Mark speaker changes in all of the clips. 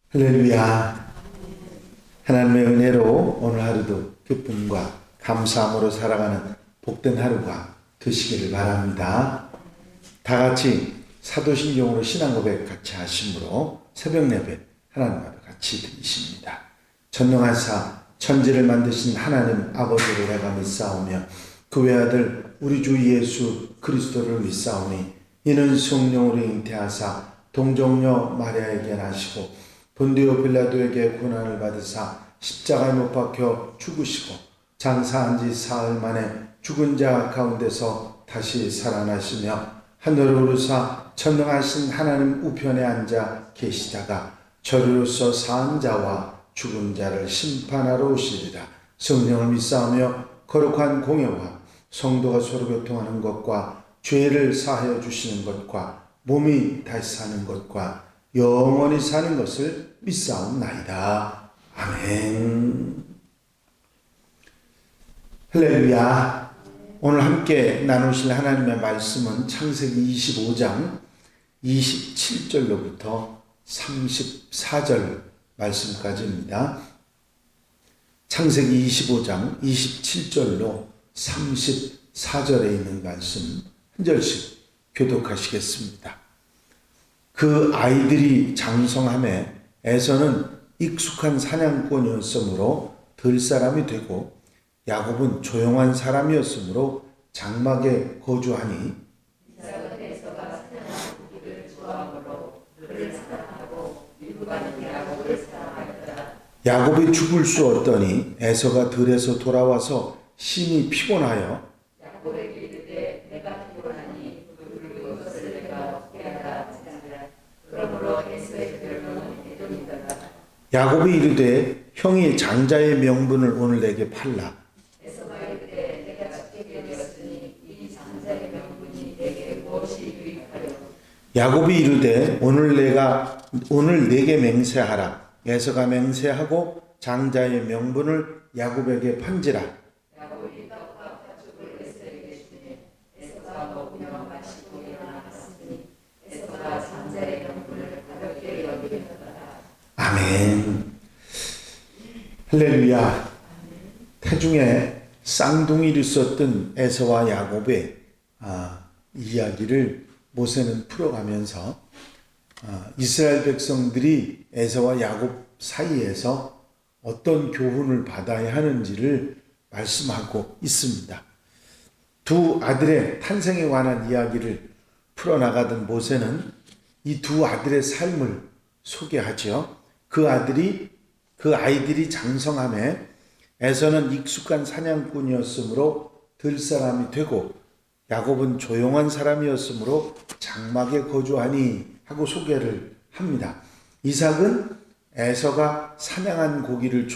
Speaker 1: 할렐루야. 하나님의 은혜로 오늘 하루도 기쁨과 감사함으로 살아가는 복된 하루가 되시기를 바랍니다. 다 같이 사도신경으로 신앙고백 같이 하심으로 새벽 예배 하나님과 같이 드리십니다. 전능하사 천지를 만드신 하나님 아버지를 내가 믿사오며 그 외아들 우리 주 예수 그리스도를 믿사오니 이는 성령으로 잉태하사 동정녀 마리아에게 나시고 본디오 빌라도에게 고난을 받으사 십자가에 못 박혀 죽으시고 장사한 지 사흘 만에 죽은 자 가운데서 다시 살아나시며 하늘을 오르사 전능하신 하나님 우편에 앉아 계시다가 저리로서 사한 자와 죽은 자를 심판하러 오시리라. 성령을 믿사오며 거룩한 공예와 성도가 서로 교통하는 것과 죄를 사하여 주시는 것과 몸이 다시 사는 것과 영원히 사는 것을 믿사옵나이다. 아멘. 할렐루야. 오늘 함께 나누실 하나님의 말씀은 창세기 25장 27절로부터 34절 말씀까지입니다. 창세기 25장 27절로 34절에 있는 말씀 한 절씩 교독하시겠습니다. 그 아이들이 장성함에 에서는 익숙한 사냥꾼이었으므로 들 사람이 되고 야곱은 조용한 사람이었으므로 장막에 거주하니 야곱이 죽을 수 없더니 에서가 들에서 돌아와서 심히 피곤하여 야곱이 이르되 형이 장자의 명분을 오늘 내게 팔라. 에서가 이르되 내가 작게 되었으니 이 장자의 명분이 내게 무엇이 유익하려. 야곱이 이르되 오늘 내게 맹세하라. 에서가 맹세하고 장자의 명분을 야곱에게 판지라. 야곱이 떡과 팥죽을 에서에게 주니 에서가 먹으며 마시고 일어났으니 에서가 장자의 명분을 가볍게 여기더라. 아멘. 할렐루야. 태중에 쌍둥이를 썼던 에서와 야곱의 이야기를 모세는 풀어가면서 이스라엘 백성들이 에서와 야곱 사이에서 어떤 교훈을 받아야 하는지를 말씀하고 있습니다. 두 아들의 탄생에 관한 이야기를 풀어나가던 모세는 이 두 아들의 삶을 소개하죠. 그 아이들이 장성함에 에서는 익숙한 사냥꾼이었으므로 들 사람이 되고 야곱은 조용한 사람이었으므로 장막에 거주하니 하고 소개를 합니다. 이삭은 에서가 사냥한 고기를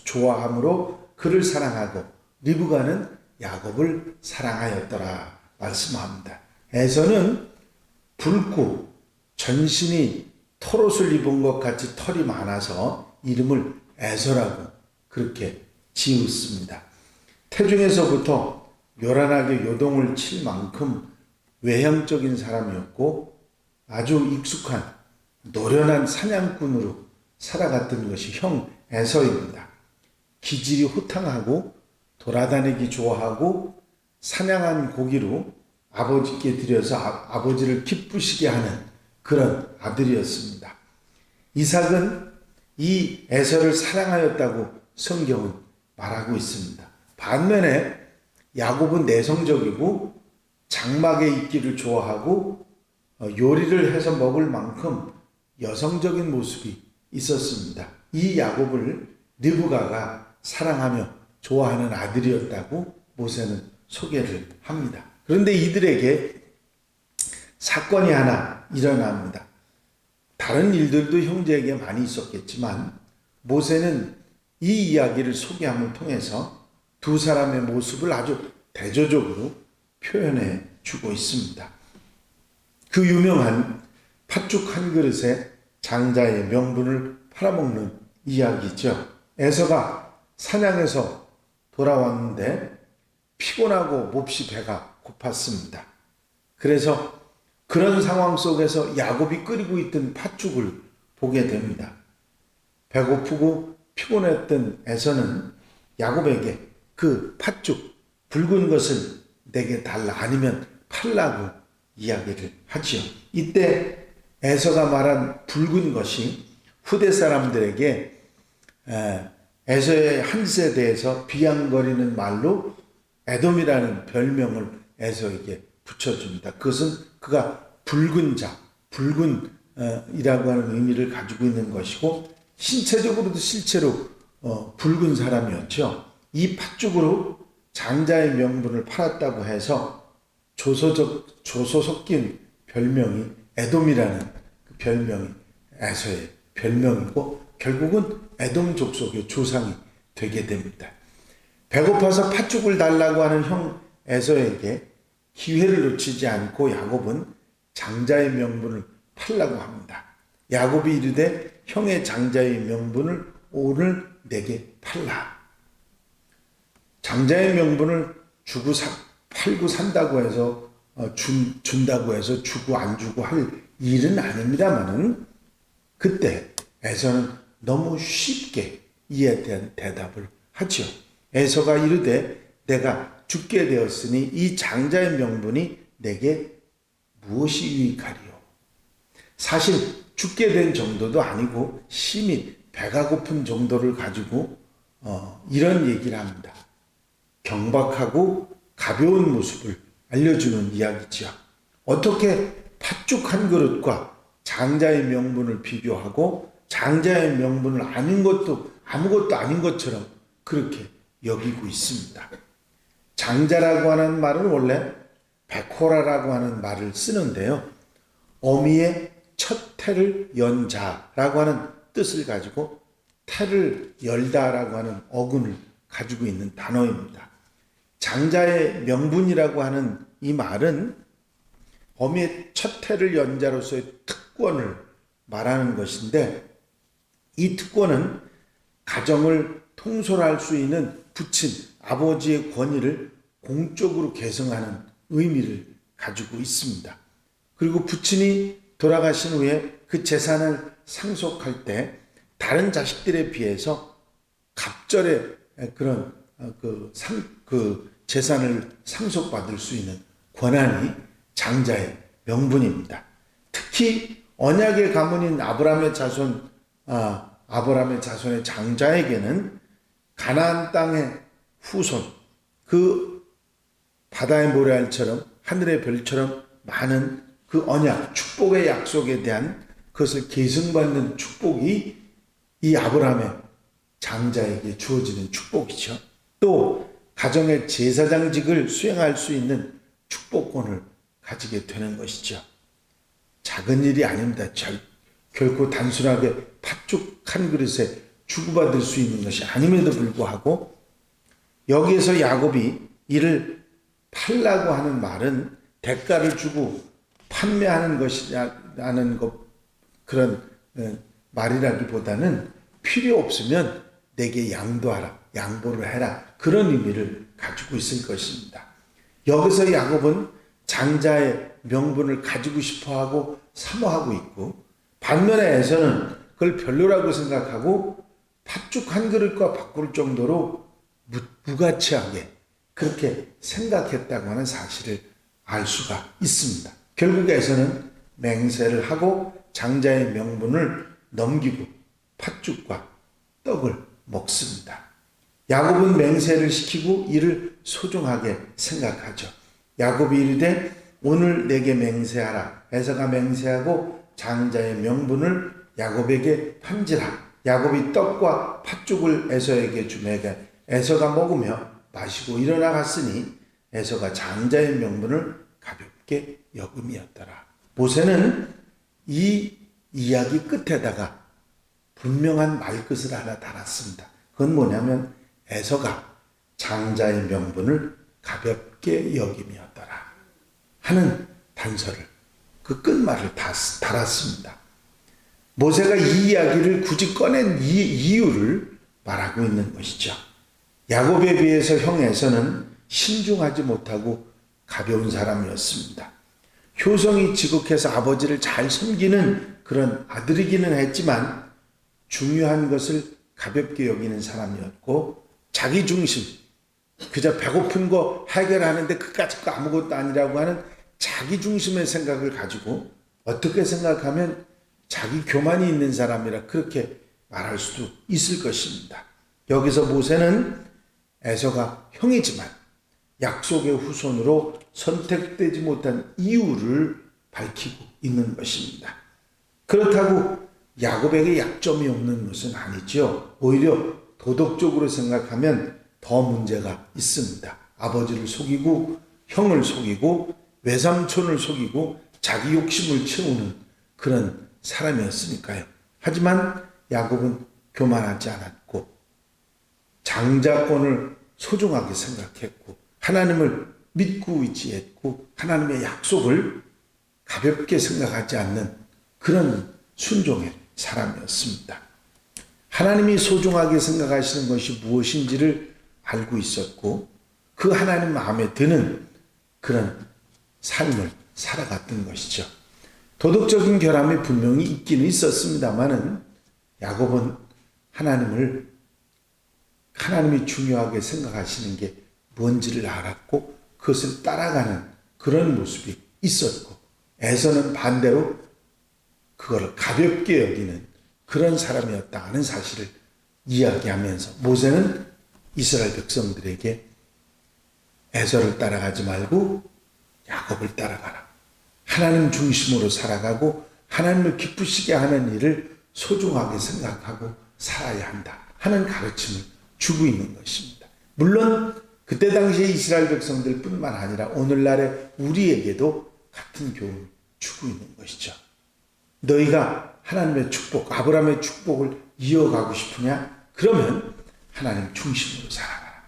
Speaker 1: 좋아하므로 그를 사랑하고 리브가는 야곱을 사랑하였더라 말씀합니다. 에서는 붉고 전신이 털옷을 입은 것 같이 털이 많아서 이름을 에서라고 그렇게 지었습니다. 태중에서부터 요란하게 요동을 칠 만큼 외향적인 사람이었고 아주 익숙한 노련한 사냥꾼으로 살아갔던 것이 형 에서입니다. 기질이 호탕하고 돌아다니기 좋아하고 사냥한 고기로 아버지께 드려서 아버지를 기쁘시게 하는 그런 아들이었습니다. 이삭은 이 에서를 사랑하였다고 성경은 말하고 있습니다. 반면에 야곱은 내성적이고 장막에 있기를 좋아하고 요리를 해서 먹을 만큼 여성적인 모습이 있었습니다. 이 야곱을 리브가가 사랑하며 좋아하는 아들이었다고 모세는 소개를 합니다. 그런데 이들에게 사건이 하나 일어납니다. 다른 일들도 형제에게 많이 있었겠지만 모세는 이 이야기를 소개함을 통해서 두 사람의 모습을 아주 대조적으로 표현해 주고 있습니다. 그 유명한 팥죽 한 그릇에 장자의 명분을 팔아먹는 이야기죠. 에서가 사냥해서 돌아왔는데 피곤하고 몹시 배가 고팠습니다. 그래서 그런 상황 속에서 야곱이 끓이고 있던 팥죽을 보게 됩니다. 배고프고 피곤했던 에서는 야곱에게 그 팥죽 붉은 것을 내게 달라, 아니면 팔라고 이야기를 하지요. 이때 에서가 말한 붉은 것이 후대 사람들에게 에서의 한 세대에서 비양거리는 말로 에돔이라는 별명을 에서에게 붙여줍니다. 그것은 그가 붉은 자, 붉은 이라고 하는 의미를 가지고 있는 것이고, 신체적으로도 실제로 붉은 사람이었죠. 이 팥죽으로 장자의 명분을 팔았다고 해서 조소 섞인 별명이 에돔이라는 그 별명이 에서의 별명이고, 결국은 에돔 족속의 조상이 되게 됩니다. 배고파서 팥죽을 달라고 하는 형 에서에게 기회를 놓치지 않고 야곱은 장자의 명분을 팔라고 합니다. 야곱이 이르되 형의 장자의 명분을 오늘 내게 팔라. 장자의 명분을 팔고 산다고 해서 준다고 해서 주고 안 주고 할 일은 아닙니다만은, 그때 에서는 너무 쉽게 이에 대한 대답을 하죠. 에서가 이르되 내가 죽게 되었으니 이 장자의 명분이 내게 무엇이 유익하리요. 사실 죽게 된 정도도 아니고 심히 배가 고픈 정도를 가지고 이런 얘기를 합니다. 경박하고 가벼운 모습을 알려주는 이야기지요. 어떻게 팥죽 한 그릇과 장자의 명분을 비교하고 장자의 명분을 아무것도 아닌 것처럼 그렇게 여기고 있습니다. 장자라고 하는 말은 원래 베코라라고 하는 말을 쓰는데요. 어미의 첫 태를 연 자라고 하는 뜻을 가지고 태를 열다라고 하는 어근을 가지고 있는 단어입니다. 장자의 명분이라고 하는 이 말은 어미의 첫 태를 연 자로서의 특권을 말하는 것인데, 이 특권은 가정을 통솔할 수 있는 부친 아버지의 권위를 공적으로 계승하는 의미를 가지고 있습니다. 그리고 부친이 돌아가신 후에 그 재산을 상속할 때 다른 자식들에 비해서 갑절의 그런 그 재산을 상속받을 수 있는 권한이 장자의 명분입니다. 특히 언약의 가문인 아브라함의 자손의 장자에게는 가나안 땅의 후손, 그 바다의 모래알처럼 하늘의 별처럼 많은 그 언약, 축복의 약속에 대한 그것을 계승받는 축복이 이 아브라함의 장자에게 주어지는 축복이죠. 또 가정의 제사장직을 수행할 수 있는 축복권을 가지게 되는 것이죠. 작은 일이 아닙니다. 결코 단순하게 팥죽 한 그릇에 주고받을 수 있는 것이 아님에도 불구하고, 여기에서 야곱이 이를 팔라고 하는 말은 대가를 주고 판매하는 것이라는 그런 말이라기보다는 필요 없으면 내게 양도하라, 양보를 해라, 그런 의미를 가지고 있을 것입니다. 여기서 야곱은 장자의 명분을 가지고 싶어하고 사모하고 있고, 반면에 에서는 그걸 별로라고 생각하고 팥죽 한 그릇과 바꿀 정도로 무가치하게 그렇게 생각했다고 하는 사실을 알 수가 있습니다. 결국 에서는 맹세를 하고 장자의 명분을 넘기고 팥죽과 떡을 먹습니다. 야곱은 맹세를 시키고 이를 소중하게 생각하죠. 야곱이 이르되 오늘 내게 맹세하라. 에서가 맹세하고 장자의 명분을 야곱에게 판지라. 야곱이 떡과 팥죽을 에서에게 주매게 에서가 먹으며 마시고 일어나 갔으니 에서가 장자의 명분을 가볍게 여김이었더라. 모세는 이 이야기 끝에다가 분명한 말끝을 하나 달았습니다. 그건 뭐냐면 에서가 장자의 명분을 가볍게 여김이었더라 하는 단서를, 그 끝말을 달았습니다. 모세가 이 이야기를 굳이 꺼낸 이유를 말하고 있는 것이죠. 야곱에 비해서 형 에서는 신중하지 못하고 가벼운 사람이었습니다. 효성이 지극해서 아버지를 잘 섬기는 그런 아들이기는 했지만 중요한 것을 가볍게 여기는 사람이었고, 자기 중심, 그저 배고픈 거 해결하는데 그까짓 거 아무것도 아니라고 하는 자기 중심의 생각을 가지고, 어떻게 생각하면 자기 교만이 있는 사람이라 그렇게 말할 수도 있을 것입니다. 여기서 모세는 에서가 형이지만 약속의 후손으로 선택되지 못한 이유를 밝히고 있는 것입니다. 그렇다고 야곱에게 약점이 없는 것은 아니죠. 오히려 도덕적으로 생각하면 더 문제가 있습니다. 아버지를 속이고 형을 속이고 외삼촌을 속이고 자기 욕심을 채우는 그런 사람이었으니까요. 하지만 야곱은 교만하지 않았고 장자권을 소중하게 생각했고 하나님을 믿고 의지했고 하나님의 약속을 가볍게 생각하지 않는 그런 순종의 사람이었습니다. 하나님이 소중하게 생각하시는 것이 무엇인지를 알고 있었고 그 하나님 마음에 드는 그런 삶을 살아갔던 것이죠. 도덕적인 결함이 분명히 있기는 있었습니다만은 야곱은 하나님이 중요하게 생각하시는 게 뭔지를 알았고 그것을 따라가는 그런 모습이 있었고, 에서는 반대로 그걸 가볍게 여기는 그런 사람이었다 하는 사실을 이야기하면서 모세는 이스라엘 백성들에게 에서를 따라가지 말고 야곱을 따라가라. 하나님 중심으로 살아가고 하나님을 기쁘시게 하는 일을 소중하게 생각하고 살아야 한다 하는 가르침을 주고 있는 것입니다. 물론 그때 당시에 이스라엘 백성들 뿐만 아니라 오늘날의 우리에게도 같은 교훈을 주고 있는 것이죠. 너희가 하나님의 축복, 아브라함의 축복을 이어가고 싶으냐? 그러면 하나님 중심으로 살아가라.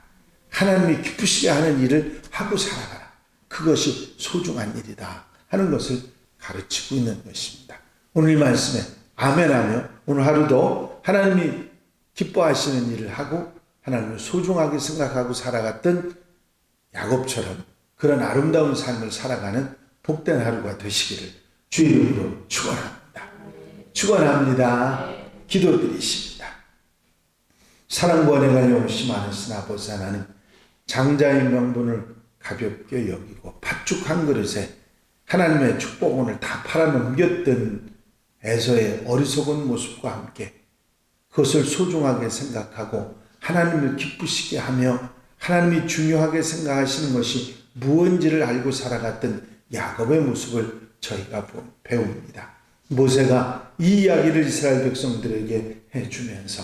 Speaker 1: 하나님이 기쁘시게 하는 일을 하고 살아가라. 그것이 소중한 일이다 하는 것을 가르치고 있는 것입니다. 오늘 말씀에 아멘하며 오늘 하루도 하나님이 기뻐하시는 일을 하고 하나님을 소중하게 생각하고 살아갔던 야곱처럼 그런 아름다운 삶을 살아가는 복된 하루가 되시기를 주의 이름으로 축원합니다. 축원합니다. 기도드리십니다. 사랑과 은혜가 영원히 많으신 아버지 하나님, 장자의 명분을 가볍게 여기고 팥죽 한 그릇에 하나님의 축복원을 다 팔아넘겼던 에서의 어리석은 모습과 함께 그것을 소중하게 생각하고 하나님을 기쁘시게 하며 하나님이 중요하게 생각하시는 것이 무엇인지를 알고 살아갔던 야곱의 모습을 저희가 배웁니다. 모세가 이 이야기를 이스라엘 백성들에게 해주면서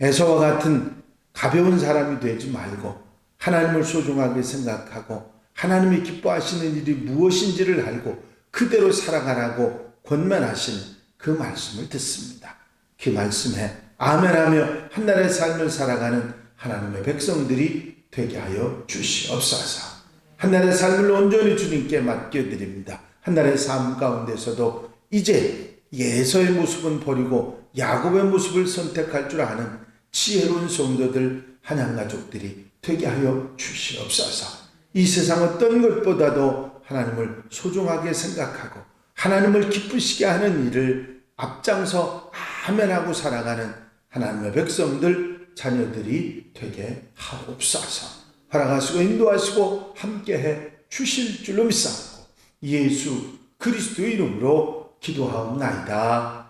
Speaker 1: 에서와 같은 가벼운 사람이 되지 말고 하나님을 소중하게 생각하고 하나님이 기뻐하시는 일이 무엇인지를 알고 그대로 살아가라고 권면하시는 그 말씀을 듣습니다. 그 말씀에 아멘하며 한나라의 삶을 살아가는 하나님의 백성들이 되게 하여 주시옵소서. 한나라의 삶을 온전히 주님께 맡겨드립니다. 한나라의 삶 가운데서도 이제 에서의 모습은 버리고 야곱의 모습을 선택할 줄 아는 지혜로운 성도들, 한양가족들이 되게 하여 주시옵소서. 이 세상 어떤 것보다도 하나님을 소중하게 생각하고 하나님을 기쁘시게 하는 일을 앞장서 아멘하고 살아가는 하나님의 백성들, 자녀들이 되게 하옵소서. 허락하시고 인도하시고 함께해 주실 줄로 믿사옵고 예수 그리스도의 이름으로 기도하옵나이다.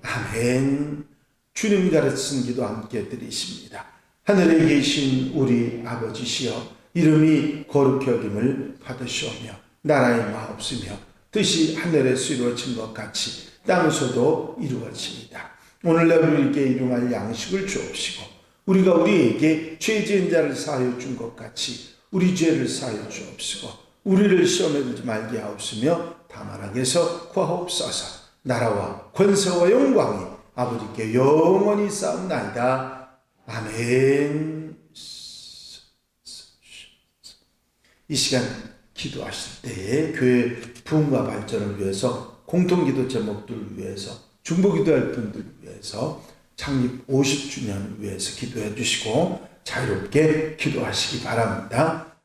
Speaker 1: 아멘. 주님 가르치신 기도 함께 드리십니다. 하늘에 계신 우리 아버지시여, 이름이 거룩히 여김을 받으시오며 나라의 마옵시며 뜻이 하늘에서 이루어진 것 같이 땅에서도 이루어집니다. 오늘날 우리에게 일용할 양식을 주옵시고 우리가 우리에게 죄 지은 자를 사하여 준 것 같이 우리 죄를 사하여 주옵시고 우리를 시험에 들지 말게 하옵시며 다만 악에서 구하옵소서. 나라와 권세와 영광이 아버지께 영원히 쌓옵나이다. 아멘. 이 시간 기도하실 때에 교회 부흥과 발전을 위해서, 공통기도 제목들을 위해서, 중보기도할 분들을 위해서, 창립 50주년을 위해서 기도해 주시고 자유롭게 기도하시기 바랍니다.